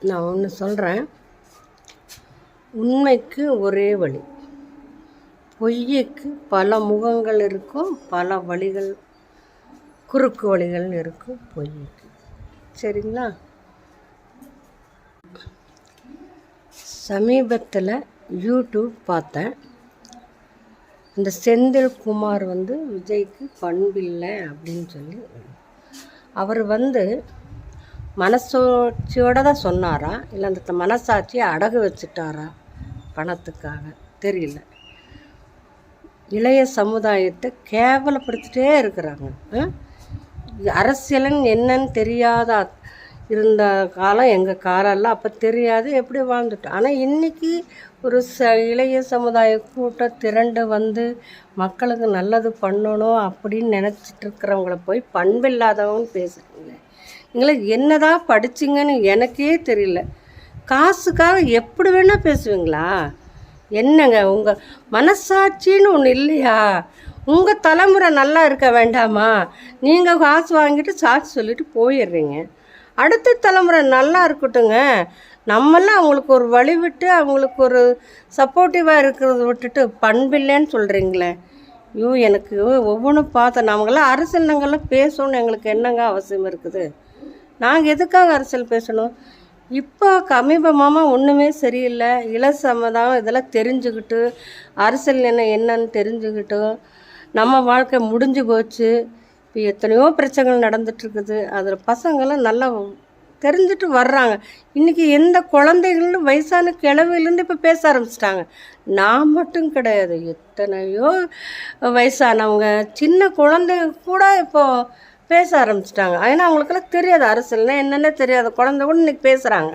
நான் ஒன்று சொல்கிறேன். உண்மைக்கு ஒரே வழி. பொய்யுக்கு பல முகங்கள் இருக்கும், பல வழிகள், குறுக்கு வழிகள் இருக்கும் பொய்யுக்கு. சரிங்களா? சமீபத்தில் யூடியூப் பார்த்தேன். இந்த செந்தில்குமார் விஜய்க்கு பண்பில்லை அப்படின்னு சொல்லி, அவர் மனசாட்சியோடு தான் சொன்னாரா, இல்லை அந்த மனசாட்சியை அடகு வச்சுட்டாரா பணத்துக்காக தெரியல. இளைய சமுதாயத்தை கேவலப்படுத்திட்டே இருக்கிறாங்க. அரசியலன் என்னன்னு தெரியாத இருந்த காலம் எங்கள் காலம்லாம் அப்போ தெரியாது, எப்படி வாழ்ந்துட்டோம். ஆனால் இன்றைக்கி ஒரு இளைய சமுதாய கூட்டம் திரண்டு மக்களுக்கு நல்லது பண்ணணும் அப்படின்னு நினச்சிட்டு இருக்கிறவங்கள போய் பண்பில்லாதவங்கன்னு பேசுகிறீங்க. நீங்களே என்னதான் படிச்சிங்கன்னு எனக்கே தெரியல. காசுக்காக எப்படி வேணால் பேசுவீங்களா? என்னங்க உங்கள் மனசாட்சின்னு ஒன்று இல்லையா? உங்கள் தலைமுறை நல்லா இருக்க வேண்டாமா? நீங்கள் காசு வாங்கிட்டு சாட்சி சொல்லிட்டு போயிடுறீங்க. அடுத்த தலைமுறை நல்லா இருக்கட்டுங்க. நம்மளாம் அவங்களுக்கு ஒரு வழி விட்டு அவங்களுக்கு ஒரு சப்போர்ட்டிவாக இருக்கிறத விட்டுட்டு பண்பில்லைன்னு சொல்கிறீங்களே. எனக்கு ஒவ்வொன்றும் பார்த்தேன். நாங்களாம் அரசியல் பேசணும்னு எங்களுக்கு என்னங்க அவசியம் இருக்குது? நாங்கள் எதுக்காக அரசியல் பேசணும்? இப்போ சமீபமாக ஒன்றுமே சரியில்லை. இளசமதான் இதெல்லாம் தெரிஞ்சுக்கிட்டு அரசியல் என்னன்னு தெரிஞ்சுக்கிட்டு நம்ம வாழ்க்கை முடிஞ்சு போச்சு. இப்போ எத்தனையோ பிரச்சனைகள் நடந்துகிட்ருக்குது. அதில் பசங்களாம் நல்லா தெரிஞ்சுட்டு வர்றாங்க. இன்றைக்கி எந்த குழந்தைகளும் வயசான கிழவிலேருந்து இப்போ பேச ஆரம்பிச்சிட்டாங்க. நான் மட்டும் கிடையாது, எத்தனையோ வயசானவங்க சின்ன குழந்தைங்க கூட இப்போது பேச ஆரம்பிச்சிட்டாங்க. ஏன்னா அவங்களுக்கெல்லாம் தெரியாது, அரசியல்னா என்னென்ன தெரியாது. குழந்தை கூட இன்றைக்கி பேசுகிறாங்க.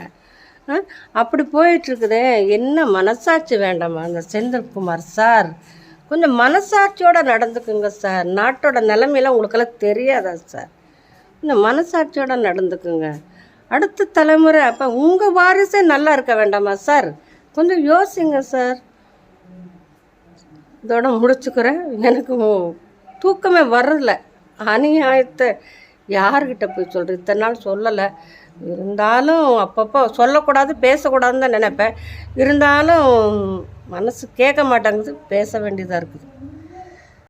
அப்படி போயிட்டுருக்குதே. என்ன மனசாட்சி வேண்டாமா? அந்த செந்தில்குமார் சார் கொஞ்சம் மனசாட்சியோடு நடந்துக்குங்க சார். நாட்டோட நிலைமையெல்லாம் உங்களுக்கெல்லாம் தெரியாதா சார்? கொஞ்சம் மனசாட்சியோடு நடந்துக்குங்க. அடுத்த தலைமுறை அப்போ உங்கள் வாரிசே நல்லா இருக்க வேண்டாமா சார்? கொஞ்சம் யோசிங்க சார். இதோட முடிச்சுக்கிறேன். எனக்கு தூக்கமே வரல. அநியாயத்தை யார்கிட்ட போய் சொல்கிறது? இத்தனை நாள் சொல்லலை. இருந்தாலும் அப்பப்போ சொல்லக்கூடாது, பேசக்கூடாதுன்னு தான் நினைப்பேன். இருந்தாலும் மனசு கேட்க மாட்டேங்குது, பேச வேண்டியதாக இருக்குது.